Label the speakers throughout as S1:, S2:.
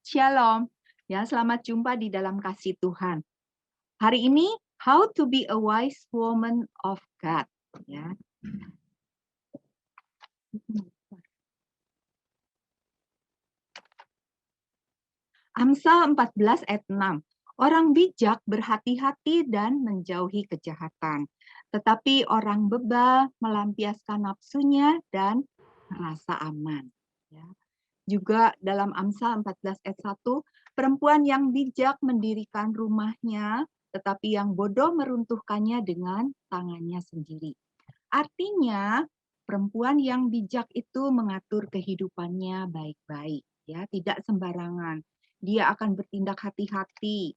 S1: Shalom. Ya, selamat jumpa di dalam kasih Tuhan. Hari ini how to be a wise woman of God, ya. Amsal 14 ayat 6. Orang bijak berhati-hati dan menjauhi kejahatan, tetapi orang bebal melampiaskan nafsunya dan merasa aman. Ya. Juga dalam Amsal 14 ayat 1, perempuan yang bijak mendirikan rumahnya, tetapi yang bodoh meruntuhkannya dengan tangannya sendiri. Artinya, perempuan yang bijak itu mengatur kehidupannya baik-baik, ya, tidak sembarangan. Dia akan bertindak hati-hati,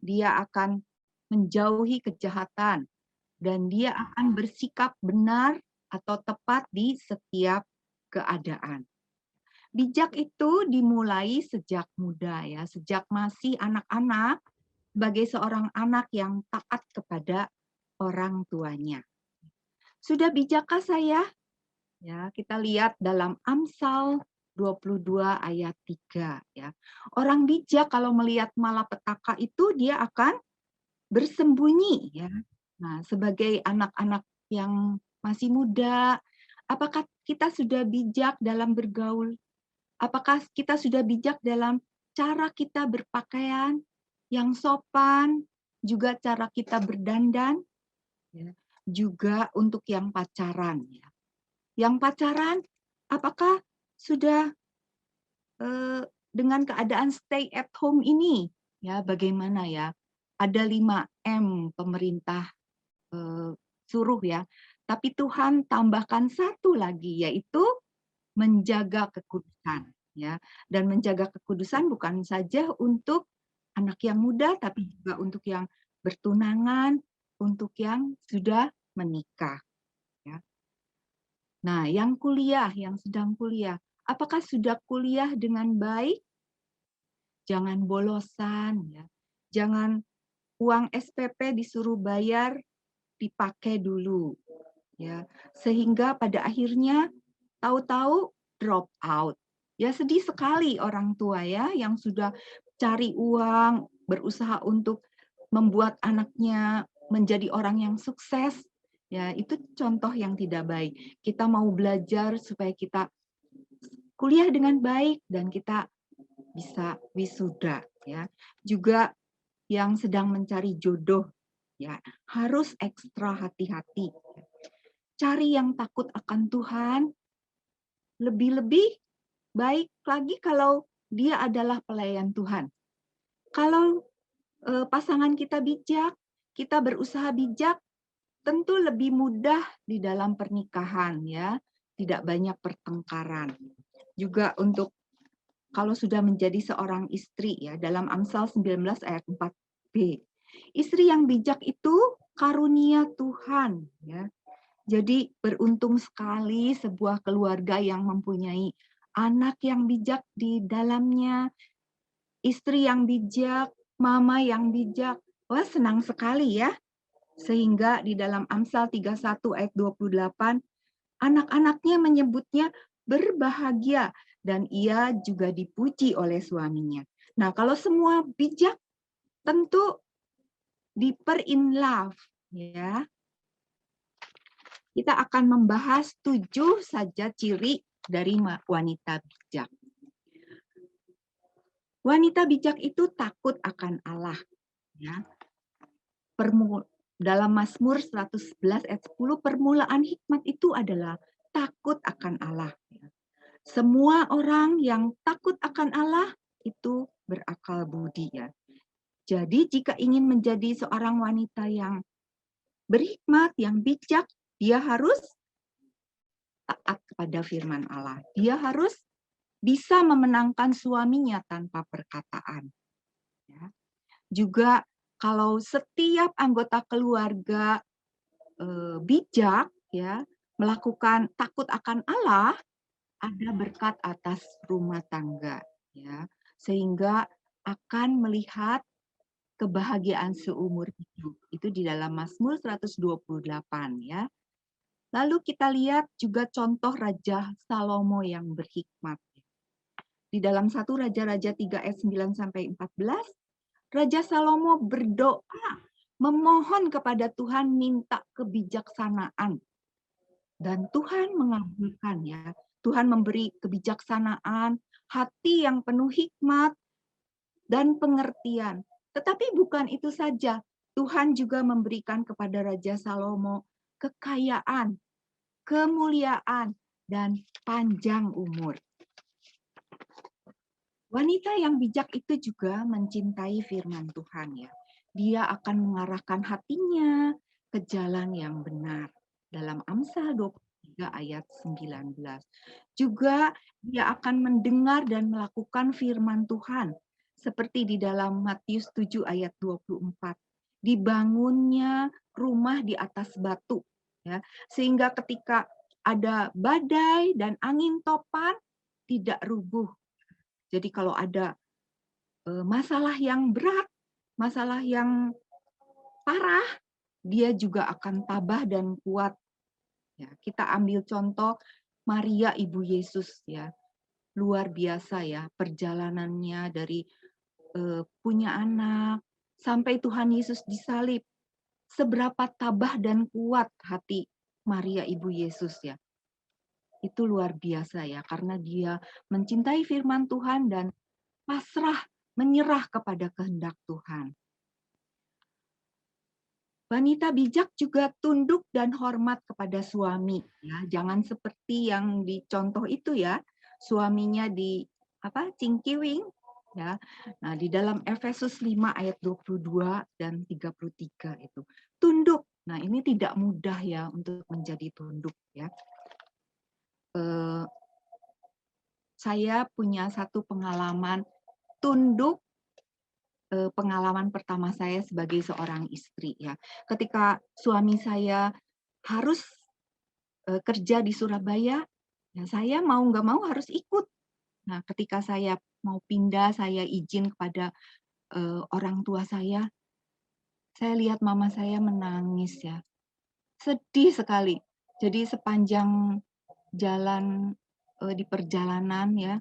S1: dia akan menjauhi kejahatan, dan dia akan bersikap benar atau tepat di setiap keadaan. Bijak itu dimulai sejak muda, ya, sejak masih anak-anak, sebagai seorang anak yang taat kepada orang tuanya. Sudah bijakkah saya? Ya, kita lihat dalam Amsal 22 ayat 3, ya. Orang bijak kalau melihat malapetaka itu dia akan bersembunyi, ya. Nah, sebagai anak-anak yang masih muda, apakah kita sudah bijak dalam bergaul? Apakah kita sudah bijak dalam cara kita berpakaian yang sopan, juga cara kita berdandan, ya. Juga untuk yang pacaran, ya. Yang pacaran, apakah sudah dengan keadaan stay at home ini, ya, bagaimana ya? Ada 5M pemerintah suruh, ya. Tapi Tuhan tambahkan satu lagi, yaitu menjaga kekudusan, ya. Dan menjaga kekudusan bukan saja untuk anak yang muda, tapi juga untuk yang bertunangan, untuk yang sudah menikah, ya. Nah, yang kuliah, yang sedang kuliah, apakah sudah kuliah dengan baik? Jangan bolosan, ya. Jangan uang SPP disuruh bayar, dipakai dulu, ya. Sehingga pada akhirnya tahu-tahu drop out. Ya, sedih sekali orang tua, ya, yang sudah cari uang, berusaha untuk membuat anaknya menjadi orang yang sukses. Ya, itu contoh yang tidak baik. Kita mau belajar supaya kita kuliah dengan baik dan kita bisa wisuda, ya. Juga yang sedang mencari jodoh, ya, harus ekstra hati-hati. Cari yang takut akan Tuhan, lebih-lebih baik lagi kalau dia adalah pelayan Tuhan. Kalau pasangan kita bijak, kita berusaha bijak, tentu lebih mudah di dalam pernikahan, ya. Tidak banyak pertengkaran. Juga untuk kalau sudah menjadi seorang istri, ya, dalam Amsal 19 ayat 4b. Istri yang bijak itu karunia Tuhan, ya. Jadi beruntung sekali sebuah keluarga yang mempunyai anak yang bijak di dalamnya, istri yang bijak, mama yang bijak. Wah, senang sekali, ya. Sehingga di dalam Amsal 31 ayat 28, anak-anaknya menyebutnya berbahagia dan ia juga dipuji oleh suaminya. Nah, kalau semua bijak tentu deeper in love, ya. Kita akan membahas 7 saja ciri dari wanita bijak. Wanita bijak itu takut akan Allah, ya. Dalam Mazmur 111 ayat 10, permulaan hikmat itu adalah takut akan Allah. Semua orang yang takut akan Allah itu berakal budi, ya. Jadi jika ingin menjadi seorang wanita yang berhikmat, yang bijak, dia harus taat kepada firman Allah. Dia harus bisa memenangkan suaminya tanpa perkataan. Ya. Juga kalau setiap anggota keluarga bijak, ya, melakukan takut akan Allah, ada berkat atas rumah tangga, ya, sehingga akan melihat kebahagiaan seumur hidup. Itu di dalam Mazmur 128, ya. Lalu kita lihat juga contoh Raja Salomo yang berhikmat. di dalam 1 Raja-Raja 3 ayat 9 sampai 14, Raja Salomo berdoa memohon kepada Tuhan minta kebijaksanaan. Dan Tuhan mengabulkan ya. Tuhan memberi kebijaksanaan, hati yang penuh hikmat, dan pengertian. Tetapi bukan itu saja. Tuhan juga memberikan kepada Raja Salomo kekayaan, kemuliaan, dan panjang umur. Wanita yang bijak itu juga mencintai firman Tuhan ya. Dia akan mengarahkan hatinya ke jalan yang benar. Dalam Amsal 23 ayat 19. Juga dia akan mendengar dan melakukan firman Tuhan. Seperti di dalam Matius 7 ayat 24. Dibangunnya rumah di atas batu. Ya, sehingga ketika ada badai dan angin topan, tidak rubuh. Jadi kalau ada masalah yang berat, masalah yang parah, dia juga akan tabah dan kuat. Ya, kita ambil contoh Maria Ibu Yesus ya. Luar biasa ya perjalanannya dari punya anak sampai Tuhan Yesus disalib. Seberapa tabah dan kuat hati Maria Ibu Yesus ya. Itu luar biasa ya karena dia mencintai firman Tuhan dan pasrah menyerah kepada kehendak Tuhan. Wanita bijak juga tunduk dan hormat kepada suami. Ya, jangan seperti yang dicontoh itu ya, suaminya di cingkiwing. Ya, nah di dalam Efesus 5 ayat 22 dan 33 itu tunduk. Nah ini tidak mudah ya untuk menjadi tunduk ya. Saya punya satu pengalaman tunduk. Pengalaman pertama saya sebagai seorang istri ya. Ketika suami saya harus kerja di Surabaya, ya saya mau nggak mau harus ikut. Nah, ketika saya mau pindah, saya izin kepada orang tua saya lihat mama saya menangis ya. Sedih sekali. Jadi sepanjang jalan di perjalanan ya,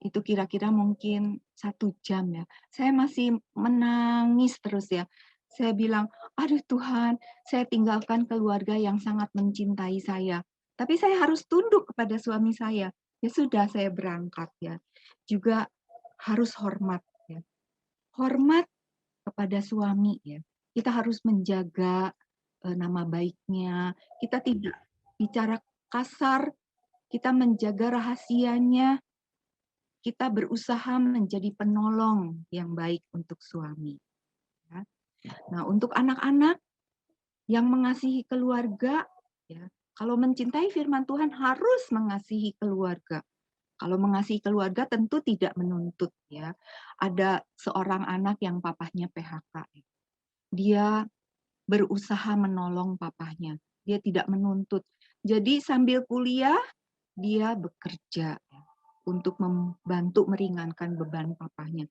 S1: itu kira-kira mungkin 1 jam ya. Saya masih menangis terus ya. Saya bilang, aduh Tuhan, saya tinggalkan keluarga yang sangat mencintai saya. Tapi saya harus tunduk kepada suami saya. Ya sudah, saya berangkat ya. Juga harus hormat ya. Hormat kepada suami ya. Kita harus menjaga nama baiknya. Kita tidak bicara kasar, kita menjaga rahasianya, kita berusaha menjadi penolong yang baik untuk suami. Ya. Nah, untuk anak-anak yang mengasihi keluarga, ya, kalau mencintai firman Tuhan harus mengasihi keluarga. Kalau mengasihi keluarga tentu tidak menuntut. Ya, ada seorang anak yang papahnya PHK. Dia berusaha menolong papahnya. Dia tidak menuntut. Jadi sambil kuliah dia bekerja untuk membantu meringankan beban papahnya.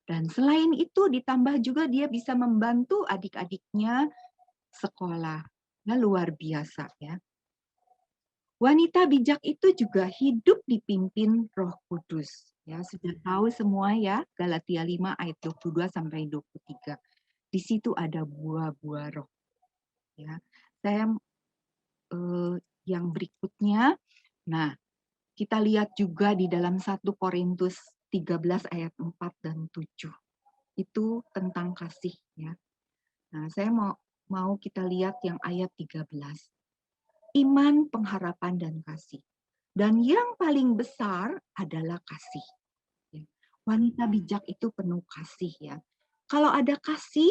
S1: Dan selain itu ditambah juga dia bisa membantu adik-adiknya sekolah. Nah, luar biasa ya. Wanita bijak itu juga hidup dipimpin Roh Kudus. Ya, sudah tahu semua ya, Galatia 5 ayat 22 sampai 23. Di situ ada buah-buah roh. Ya. Saya yang berikutnya, nah, kita lihat juga di dalam 1 Korintus 13 ayat 4 dan 7. Itu tentang kasih ya. Nah, saya mau kita lihat yang ayat 13. Iman, pengharapan dan kasih. Dan yang paling besar adalah kasih. Wanita bijak itu penuh kasih ya. Kalau ada kasih,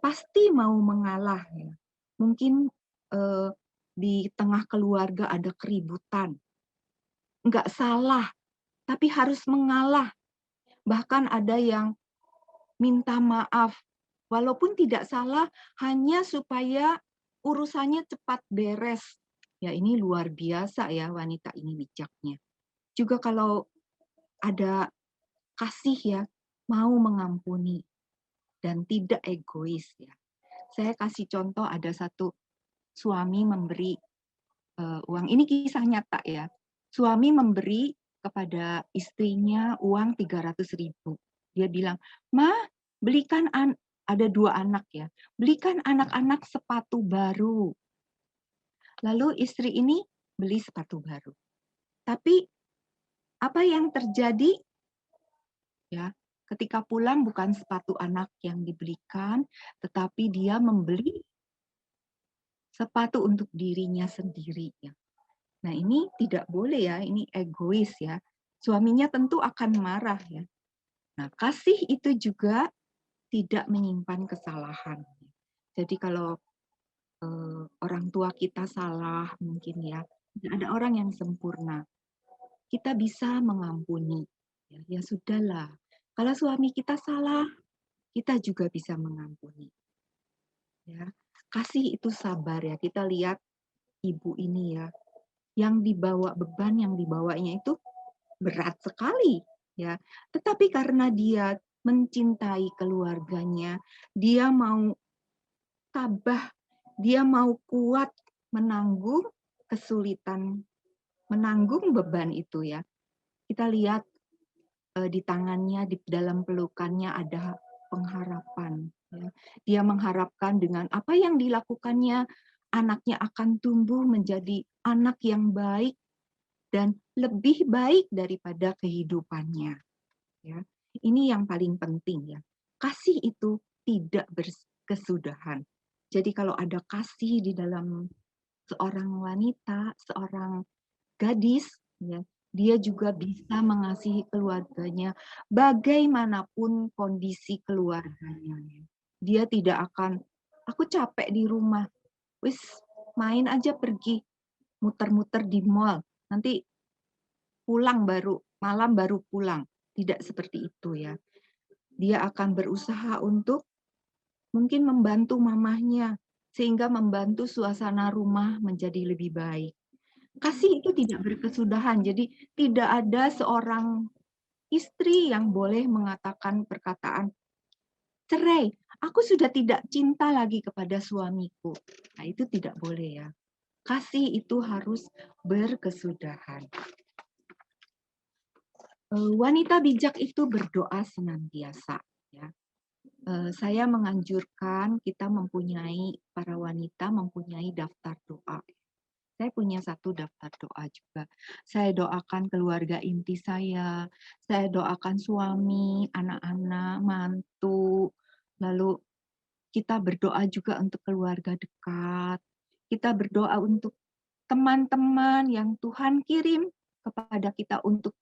S1: pasti mau mengalah ya. Mungkin di tengah keluarga ada keributan. Enggak salah, tapi harus mengalah. Bahkan ada yang minta maaf, walaupun tidak salah, hanya supaya urusannya cepat beres. Ya ini luar biasa ya wanita ini bijaknya. Juga kalau ada kasih ya, mau mengampuni dan tidak egois ya. Saya kasih contoh ada satu suami memberi uang, ini kisah nyata ya. Suami memberi kepada istrinya uang 300.000. Dia bilang, "Ma, belikan ada 2 anak ya, belikan anak-anak sepatu baru." Lalu istri ini beli sepatu baru. Tapi apa yang terjadi? Ya, ketika pulang bukan sepatu anak yang dibelikan, tetapi dia membeli sepatu untuk dirinya sendiri ya. Nah, ini tidak boleh ya, ini egois ya. Suaminya tentu akan marah ya. Nah, kasih itu juga tidak menyimpan kesalahan. Jadi kalau orang tua kita salah mungkin ya, tidak ada orang yang sempurna. Kita bisa mengampuni. Ya, ya sudahlah. Kalau suami kita salah, kita juga bisa mengampuni. Ya, kasih itu sabar ya. Kita lihat ibu ini ya, yang dibawa beban yang dibawanya itu berat sekali ya. Tetapi karena dia mencintai keluarganya, dia mau tabah, dia mau kuat menanggung kesulitan, menanggung beban itu ya. Kita lihat di tangannya, di dalam pelukannya ada pengharapan. Ya. Dia mengharapkan dengan apa yang dilakukannya, anaknya akan tumbuh menjadi anak yang baik dan lebih baik daripada kehidupannya. Ya. Ini yang paling penting ya. Kasih itu tidak berkesudahan. Jadi kalau ada kasih di dalam seorang wanita, seorang gadis, ya, dia juga bisa mengasihi keluarganya bagaimanapun kondisi keluarganya. Dia tidak akan, aku capek di rumah, wis main aja pergi, muter-muter di mall, nanti pulang baru, malam baru pulang. Tidak seperti itu ya. Dia akan berusaha untuk mungkin membantu mamahnya, sehingga membantu suasana rumah menjadi lebih baik. Kasih itu tidak berkesudahan, jadi tidak ada seorang istri yang boleh mengatakan perkataan, "Cerai, aku sudah tidak cinta lagi kepada suamiku." Nah, itu tidak boleh ya. Kasih itu harus berkesudahan. Wanita bijak itu berdoa senantiasa. Ya. Saya menganjurkan kita para wanita mempunyai daftar doa. Saya punya satu daftar doa juga. Saya doakan keluarga inti saya doakan suami, anak-anak, mantu, lalu kita berdoa juga untuk keluarga dekat. Kita berdoa untuk teman-teman yang Tuhan kirim kepada kita untuk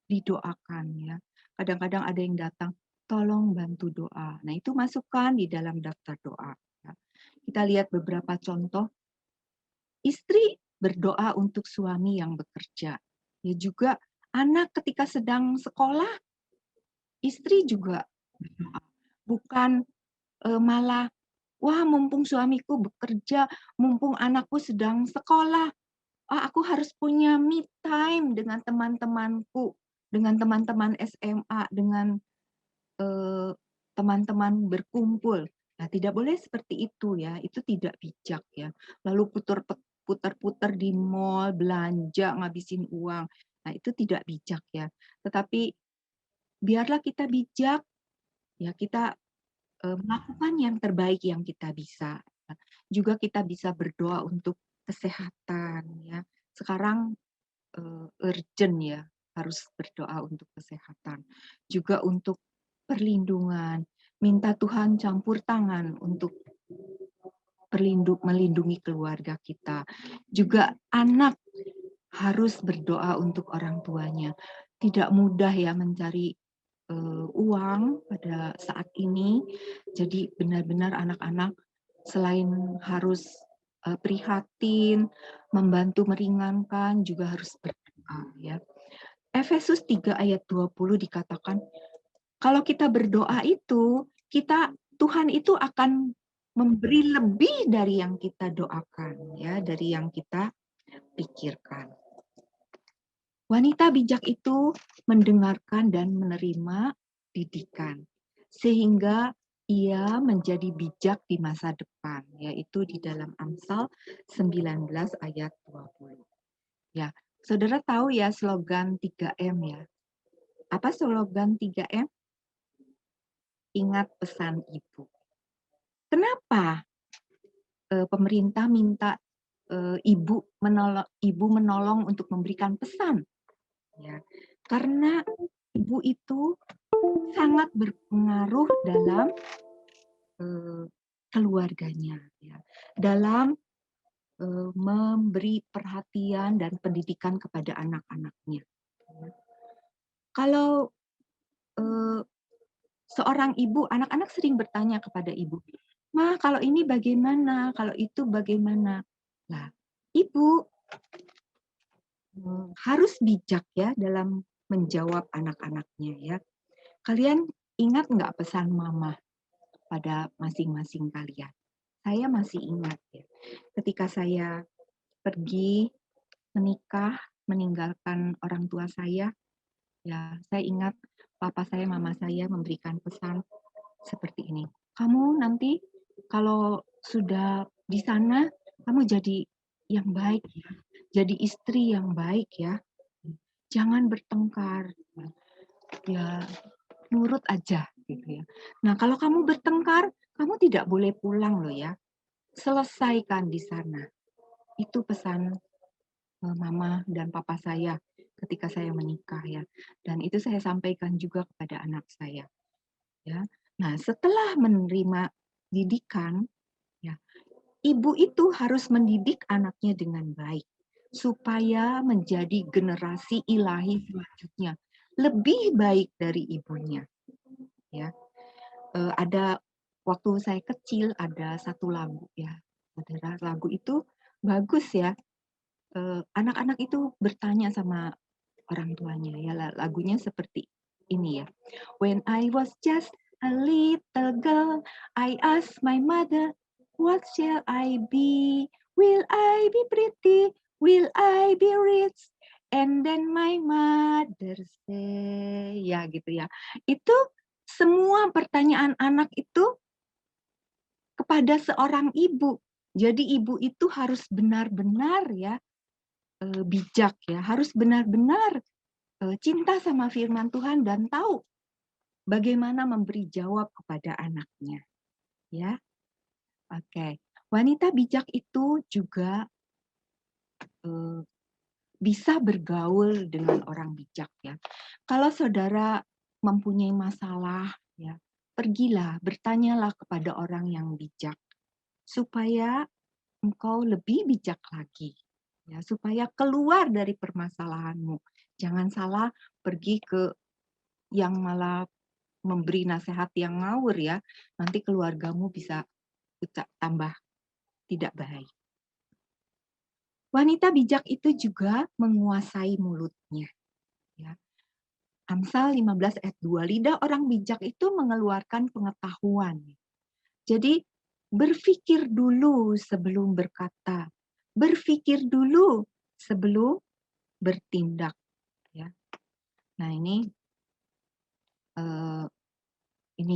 S1: didoakan ya. Kadang-kadang ada yang datang, tolong bantu doa. Nah, itu masukkan di dalam daftar doa. Ya. Kita lihat beberapa contoh. Istri berdoa untuk suami yang bekerja. Ya juga anak ketika sedang sekolah, istri juga berdoa. Bukan malah, wah mumpung suamiku bekerja, mumpung anakku sedang sekolah, aku harus punya me time dengan teman-temanku, dengan teman-teman SMA, dengan teman-teman berkumpul. Nah, tidak boleh seperti itu ya, itu tidak bijak ya. Lalu putar-putar di mall, belanja, ngabisin uang. Nah, itu tidak bijak ya. Tetapi biarlah kita bijak, ya kita melakukan yang terbaik yang kita bisa. Juga kita bisa berdoa untuk kesehatan ya. Sekarang urgent ya, harus berdoa untuk kesehatan. Juga untuk perlindungan, minta Tuhan campur tangan untuk melindungi keluarga kita. Juga anak harus berdoa untuk orang tuanya. Tidak mudah ya mencari uang pada saat ini. Jadi benar-benar anak-anak selain harus prihatin, membantu meringankan, juga harus berdoa ya. Efesus 3 ayat 20 dikatakan, kalau kita berdoa itu, Tuhan itu akan memberi lebih dari yang kita doakan ya, dari yang kita pikirkan. Wanita bijak itu mendengarkan dan menerima didikan sehingga ia menjadi bijak di masa depan, yaitu di dalam Amsal 19 ayat 20. Ya, Saudara tahu ya slogan 3M ya. Apa slogan 3M? Ingat pesan ibu. Kenapa pemerintah minta ibu menolong untuk memberikan pesan? Ya, karena ibu itu sangat berpengaruh dalam keluarganya, ya, dalam memberi perhatian dan pendidikan kepada anak-anaknya. Kalau seorang ibu, anak-anak sering bertanya kepada ibu, "Ma, kalau ini bagaimana? Kalau itu bagaimana?" Nah, ibu harus bijak ya dalam menjawab anak-anaknya ya. Kalian ingat nggak pesan mama pada masing-masing kalian? Saya masih ingat ya. Ketika saya pergi menikah, meninggalkan orang tua saya, ya saya ingat papa saya, mama saya memberikan pesan seperti ini. Kamu nanti kalau sudah di sana, kamu jadi yang baik ya. Jadi istri yang baik ya. Jangan bertengkar. Ya, nurut aja gitu ya. Nah, kalau kamu bertengkar, kamu tidak boleh pulang loh ya. Selesaikan di sana. Itu pesan mama dan papa saya ketika saya menikah ya. Dan itu saya sampaikan juga kepada anak saya. Ya. Nah, setelah menerima didikan, ya, ibu itu harus mendidik anaknya dengan baik supaya menjadi generasi ilahi selanjutnya lebih baik dari ibunya. Ya, ada waktu saya kecil ada satu lagu ya, saudara. Lagu itu bagus ya. Anak-anak itu bertanya sama orang tuanya ya, lagunya seperti ini ya. When I was just a little girl, I asked my mother, what shall I be? Will I be pretty? Will I be rich? And then my mother say, ya gitu ya. Itu semua pertanyaan anak itu kepada seorang ibu. Jadi ibu itu harus benar-benar ya bijak ya, harus benar-benar cinta sama firman Tuhan dan tahu bagaimana memberi jawab kepada anaknya. Ya, oke. Wanita bijak itu juga bisa bergaul dengan orang bijak ya. Kalau saudara mempunyai masalah ya, pergilah, bertanyalah kepada orang yang bijak supaya engkau lebih bijak lagi ya, supaya keluar dari permasalahanmu. Jangan salah pergi ke yang malah memberi nasihat yang ngawur ya, nanti keluargamu bisa tambah tidak baik. Wanita bijak itu juga menguasai mulutnya. Ya. Amsal 15 ayat 2, lidah orang bijak itu mengeluarkan pengetahuan. Jadi berpikir dulu sebelum berkata, berpikir dulu sebelum bertindak. Ya. Nah ini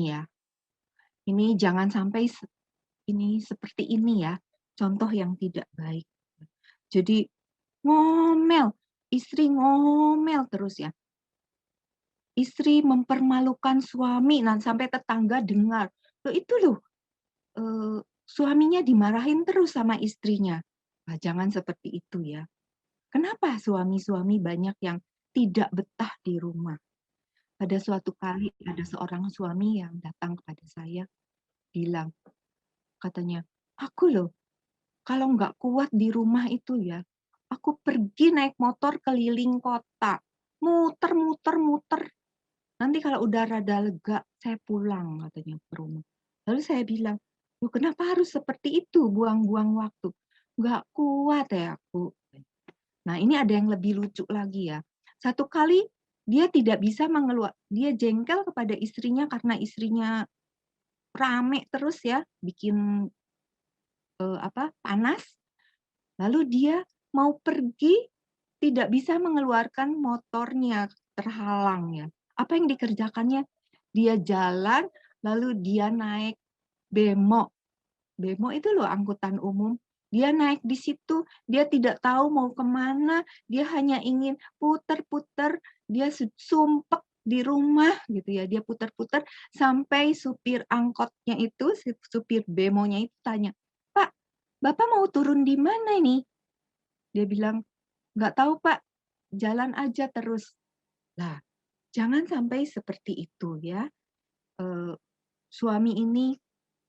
S1: ya, ini jangan sampai ini seperti ini ya, contoh yang tidak baik. Jadi ngomel, istri ngomel terus ya. Istri mempermalukan suami, nah sampai tetangga dengar. Loh itu loh, suaminya dimarahin terus sama istrinya. Nah, jangan seperti itu ya. Kenapa suami-suami banyak yang tidak betah di rumah? Pada suatu kali ada seorang suami yang datang kepada saya, bilang, katanya, aku loh, kalau nggak kuat di rumah itu ya, aku pergi naik motor keliling kota, muter-muter-muter. Nanti kalau udah rada lega, saya pulang katanya ke rumah. Lalu saya bilang, loh kenapa harus seperti itu, buang-buang waktu? Nggak kuat ya aku. Nah ini ada yang lebih lucu lagi ya. Satu kali dia tidak bisa mengeluarkan, dia jengkel kepada istrinya karena istrinya rame terus ya, bikin panas. Lalu dia mau pergi, tidak bisa mengeluarkan motornya, terhalang ya. Apa yang dikerjakannya? Dia jalan, lalu dia naik bemo. Bemo itu loh angkutan umum. Dia naik di situ, dia tidak tahu mau kemana, dia hanya ingin puter-puter, dia sumpek di rumah gitu ya, dia putar-putar sampai supir angkotnya itu, supir bemonya itu tanya, "Pak, Bapak mau turun di mana ini?" Dia bilang, "Nggak tahu Pak, jalan aja terus." Lah, jangan sampai seperti itu ya. Eee, Suami ini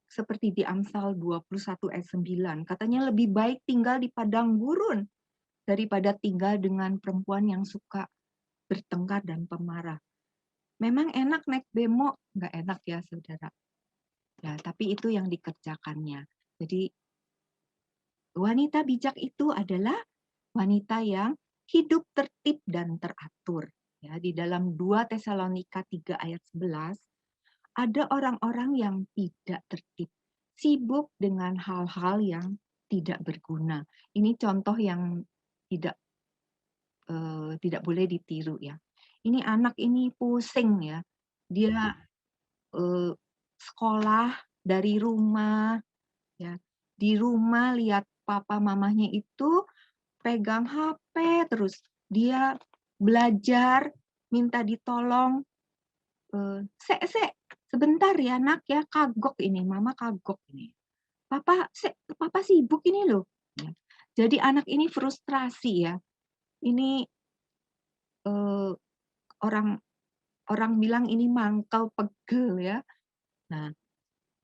S1: seperti di Amsal 21 ayat 9, katanya lebih baik tinggal di padang gurun daripada tinggal dengan perempuan yang suka bertengkar dan pemarah. Memang enak naik bemo, nggak enak ya saudara. Ya, tapi itu yang dikerjakannya. Jadi wanita bijak itu adalah wanita yang hidup tertib dan teratur. Ya, di dalam 2 Tesalonika 3 ayat 11, ada orang-orang yang tidak tertib, sibuk dengan hal-hal yang tidak berguna. Ini contoh yang tidak tidak boleh ditiru ya. Ini anak ini pusing ya, dia, eee, sekolah dari rumah ya, di rumah lihat papa mamahnya itu pegang HP terus, dia belajar minta ditolong, "Sek sek, sebentar ya Nak ya, kagok ini, mama kagok ini. Papa sek, papa sibuk ini loh." Ya. Jadi anak ini frustrasi ya, ini, eee, orang orang bilang ini mangkel pegel ya. Nah,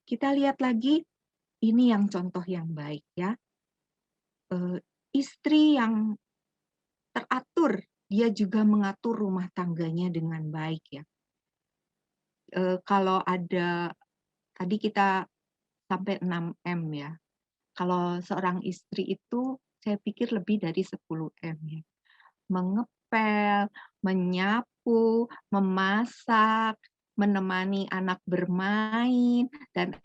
S1: kita lihat lagi, ini yang contoh yang baik ya, istri yang teratur, dia juga mengatur rumah tangganya dengan baik ya. Kalau ada tadi kita sampai 6M ya. Kalau seorang istri itu saya pikir lebih dari 10M ya. Mengepel, menyapu, memasak, menemani anak bermain, dan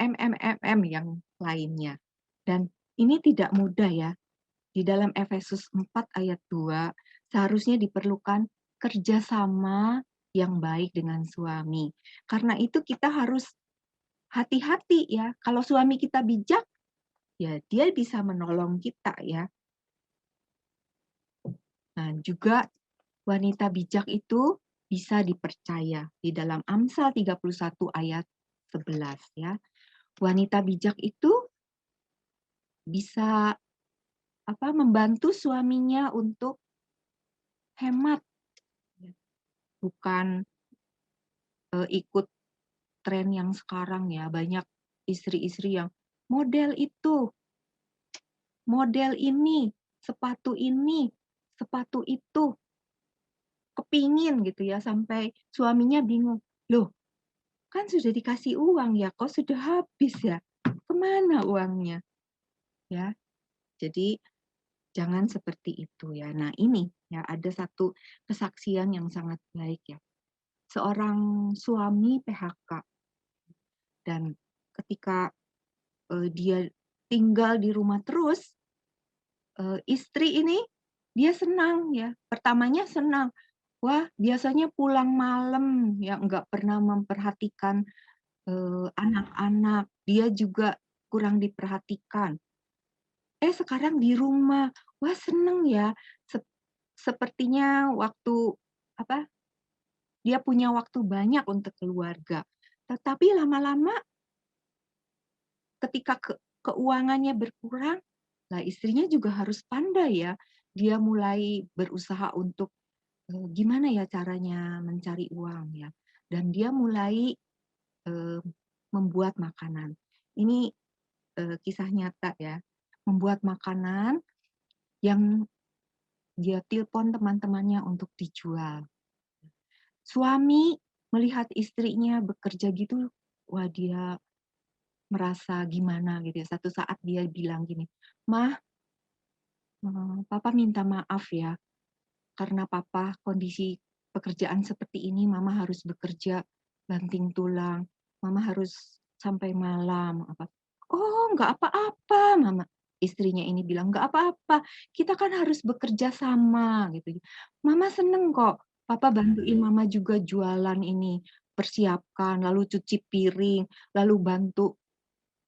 S1: yang lainnya. Dan ini tidak mudah ya. Di dalam Efesus 4 ayat 2, seharusnya diperlukan kerjasama yang baik dengan suami. Karena itu kita harus hati-hati ya. Kalau suami kita bijak, ya dia bisa menolong kita ya. Nah, juga wanita bijak itu bisa dipercaya. Di dalam Amsal 31 ayat 11 ya. Wanita bijak itu bisa membantu suaminya untuk hemat, ya. Bukan ikut tren yang sekarang ya. Banyak istri-istri yang model itu, model ini, sepatu itu, kepingin gitu ya, sampai suaminya bingung, "Loh, kan sudah dikasih uang ya, kok sudah habis ya? Kemana uangnya?" Ya, jadi jangan seperti itu ya. Nah ini ya ada satu kesaksian yang sangat baik ya. Seorang suami PHK dan ketika dia tinggal di rumah terus, istri ini dia senang ya. Pertamanya senang, wah biasanya pulang malam ya nggak pernah memperhatikan anak-anak, dia juga kurang diperhatikan. Sekarang di rumah, wah seneng ya, sep sepertinya waktu apa, dia punya waktu banyak untuk keluarga. Tetapi lama-lama ketika keuangannya berkurang, lah istrinya juga harus pandai ya. Dia mulai berusaha untuk, gimana ya caranya mencari uang ya, dan dia mulai, eee, membuat makanan. Ini, kisah nyata ya, membuat makanan yang dia telepon teman-temannya untuk dijual. Suami melihat istrinya bekerja gitu, wah dia merasa gimana gitu ya. Satu saat dia bilang gini, "Mah, papa minta maaf ya, karena papa kondisi pekerjaan seperti ini, mama harus bekerja banting tulang, mama harus sampai malam." "Oh, nggak apa-apa," istrinya ini bilang, "nggak apa-apa, kita kan harus bekerja sama," gitu. "Mama seneng kok, papa bantuin mama juga jualan ini, persiapkan, lalu cuci piring, lalu bantu,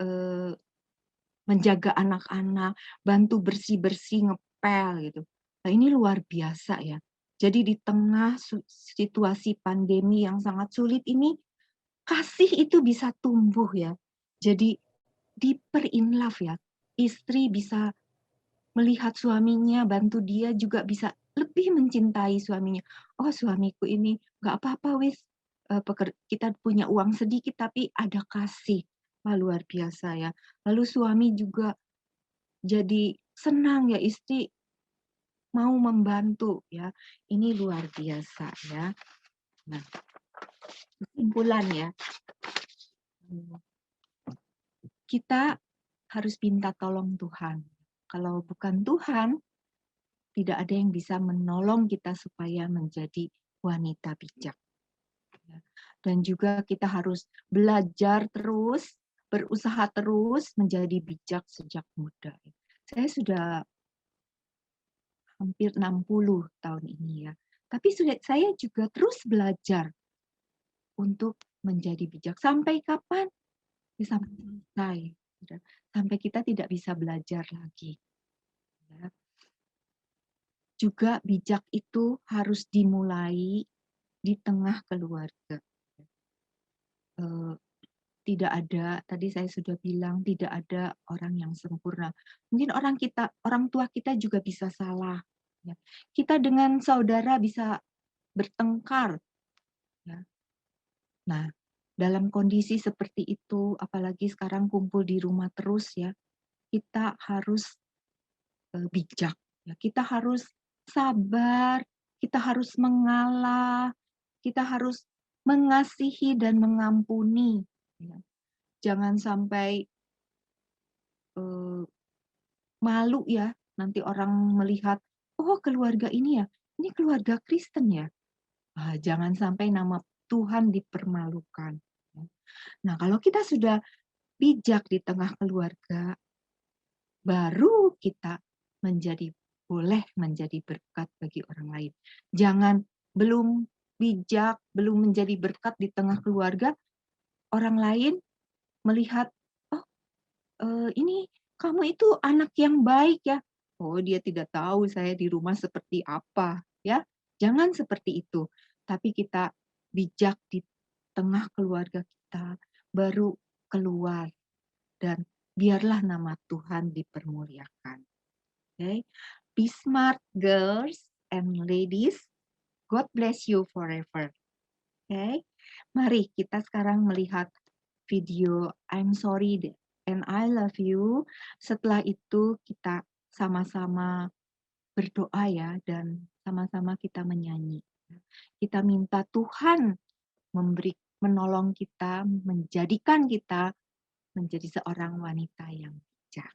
S1: eee, menjaga anak-anak, bantu bersih-bersih, ngepel gitu. Nah, ini luar biasa ya. Jadi di tengah situasi pandemi yang sangat sulit ini, kasih itu bisa tumbuh ya. Jadi deeper in love ya. Istri bisa melihat suaminya, bantu dia juga bisa lebih mencintai suaminya. Oh, suamiku ini nggak apa-apa wis, kita punya uang sedikit tapi ada kasih. Wah, luar biasa ya. Lalu suami juga jadi senang ya, istri mau membantu ya. Ini luar biasa ya. Nah, kesimpulan ya. Kita harus minta tolong Tuhan. Kalau bukan Tuhan, tidak ada yang bisa menolong kita supaya menjadi wanita bijak. Dan juga kita harus belajar terus, berusaha terus menjadi bijak sejak muda. Saya sudah hampir 60 tahun ini ya. Tapi saya juga terus belajar untuk menjadi bijak. Sampai kapan? Ya, sampai selesai. Sampai kita tidak bisa belajar lagi. Ya. Juga bijak itu harus dimulai di tengah keluarga. Tidak ada, tadi saya sudah bilang, tidak ada orang yang sempurna. Mungkin orang tua kita juga bisa salah. Ya. Kita dengan saudara bisa bertengkar. Ya. Nah, dalam kondisi seperti itu, apalagi sekarang kumpul di rumah terus ya, kita harus bijak. Ya. Kita harus sabar, kita harus mengalah, kita harus mengasihi dan mengampuni. Ya. Jangan sampai malu ya, nanti orang melihat, oh keluarga ini ya, ini keluarga Kristen ya. Jangan sampai nama Tuhan dipermalukan. Nah, kalau kita sudah bijak di tengah keluarga, baru kita boleh menjadi berkat bagi orang lain. Jangan belum bijak, belum menjadi berkat di tengah keluarga, orang lain melihat, oh ini kamu itu anak yang baik ya. Oh, dia tidak tahu saya di rumah seperti apa, ya. Jangan seperti itu. Tapi kita bijak di tengah keluarga kita, baru keluar dan biarlah nama Tuhan dipermuliakan. Okay? Be smart girls and ladies. God bless you forever. Okay? Mari kita sekarang melihat video I'm sorry and I love you. Setelah itu kita sama-sama berdoa ya, dan sama-sama kita menyanyi. Kita minta Tuhan menolong kita, menjadikan kita menjadi seorang wanita yang bijak.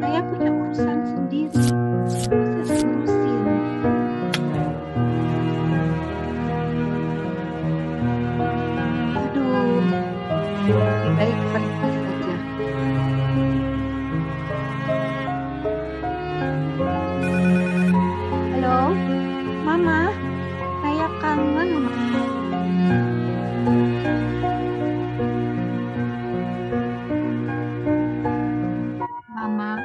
S1: Saya punya urusan sendiri, masa diurusin? Aduh, lebih baik pergi saja. Halo, Mama, saya kangen sama kamu. Mama,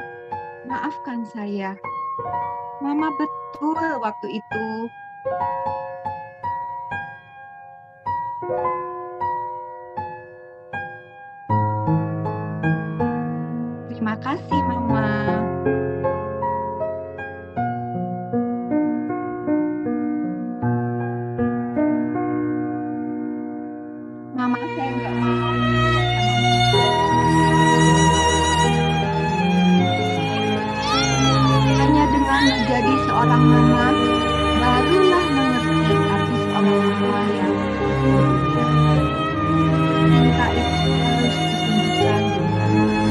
S1: maafkan saya. Mama betul waktu itu. Terima kasih, Mama. Mama, saya nggak mau nikah sama engkau. Hanya dengan menjadi seorang mama, barulah mengerti arti seorang mama yang sesungguhnya. Cinta itu harus ditunjukkan dengan perbuatan.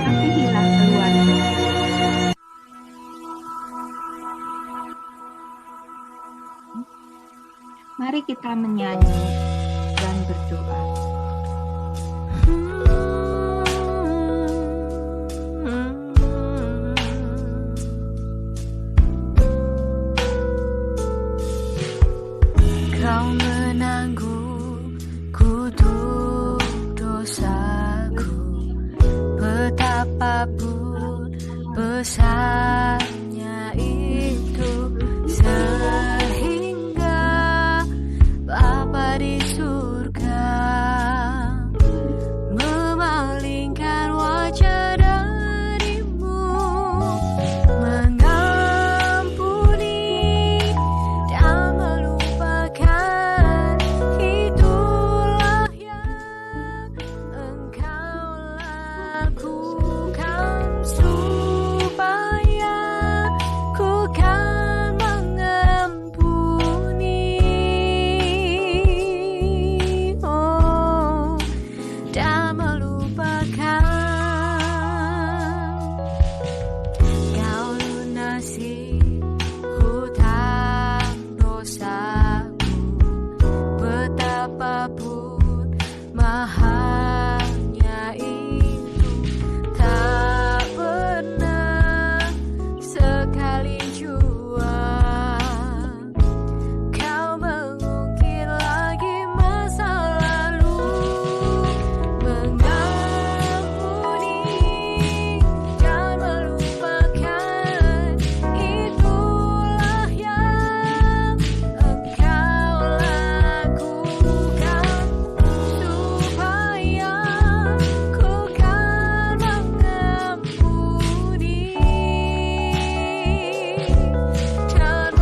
S1: Kasihilah keluarga. Mari kita menyanyi dan berdoa.
S2: Kau menanggung kutuk dosaku, betapapun besarnya itu, sehingga Bapa di surga memalingkan wajah darimu, mengampuni dan melupakan. Itulah yang Engkau lakukan supaya ku kan mengampuni, oh, dan melupakan. Kau lunasi hutang dosaku, betapapun mahalnya itu, tak pernah sekali jua Kau mengungkit lagi masa lalu, mengampuni dan melupakan. Itulah yang Engkau lakukan supaya ku kan mengampuni dan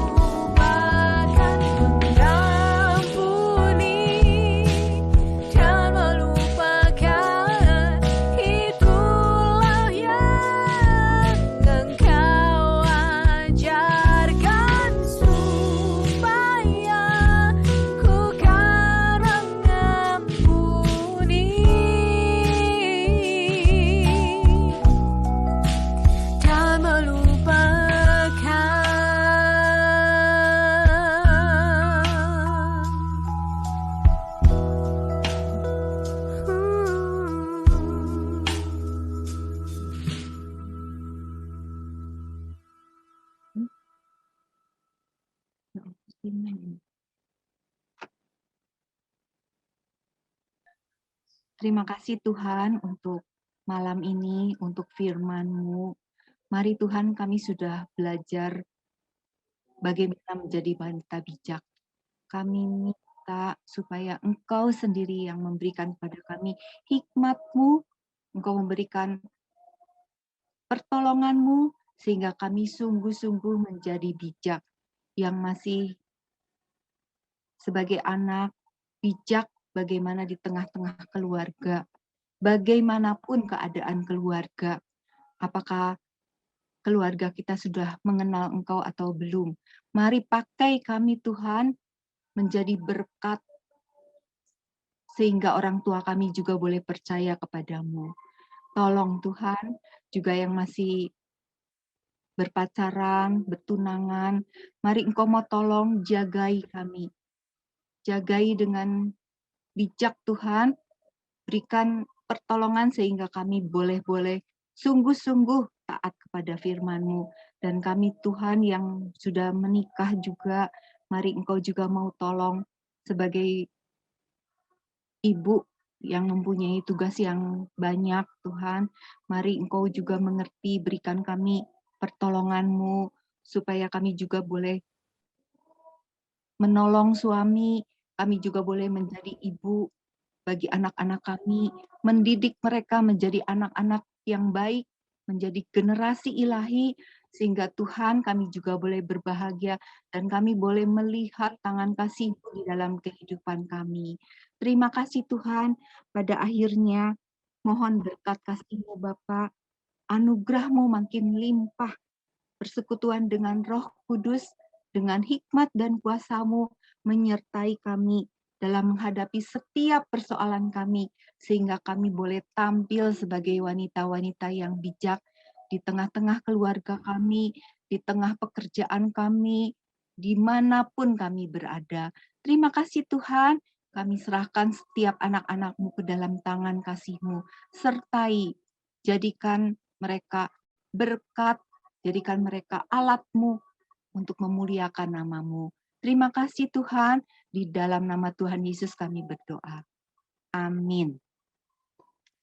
S2: melupakan. Mengampuni dan melupakan. Itulah yang Engkau ajarkan supaya ku kan mengampuni dan
S1: Terima kasih Tuhan untuk malam ini, untuk firman-Mu. Mari Tuhan, kami sudah belajar bagaimana menjadi wanita bijak. Kami minta supaya Engkau sendiri yang memberikan kepada kami hikmat-Mu, Engkau memberikan pertolongan-Mu, sehingga kami sungguh-sungguh menjadi bijak, yang masih sebagai anak bijak bagaimana di tengah-tengah keluarga, bagaimanapun keadaan keluarga, apakah keluarga kita sudah mengenal Engkau atau belum. Mari pakai kami Tuhan menjadi berkat sehingga orang tua kami juga boleh percaya kepadamu. Tolong Tuhan, juga yang masih berpacaran, bertunangan, mari Engkau mau tolong jagai kami. Jagai dengan bijak Tuhan, berikan pertolongan sehingga kami boleh sungguh-sungguh taat kepada firman-Mu. Dan kami Tuhan yang sudah menikah juga, mari Engkau juga mau tolong sebagai ibu yang mempunyai tugas yang banyak, Tuhan. Mari Engkau juga mengerti, berikan kami pertolongan-Mu, supaya kami juga boleh menolong suami, kami juga boleh menjadi ibu bagi anak-anak kami, mendidik mereka menjadi anak-anak yang baik, menjadi generasi ilahi, sehingga Tuhan kami juga boleh berbahagia dan kami boleh melihat tangan kasih-Mu di dalam kehidupan kami. Terima kasih Tuhan, pada akhirnya mohon berkat kasih-Mu Bapa, anugerah-Mu makin limpah, persekutuan dengan Roh Kudus, dengan hikmat dan kuasa-Mu menyertai kami dalam menghadapi setiap persoalan kami, sehingga kami boleh tampil sebagai wanita-wanita yang bijak di tengah-tengah keluarga kami, di tengah pekerjaan kami, dimanapun kami berada. Terima kasih Tuhan, kami serahkan setiap anak-anak-Mu ke dalam tangan kasih-Mu, sertai, jadikan mereka berkat, jadikan mereka alat-Mu untuk memuliakan nama-Mu. Terima kasih Tuhan, di dalam nama Tuhan Yesus kami berdoa. Amin.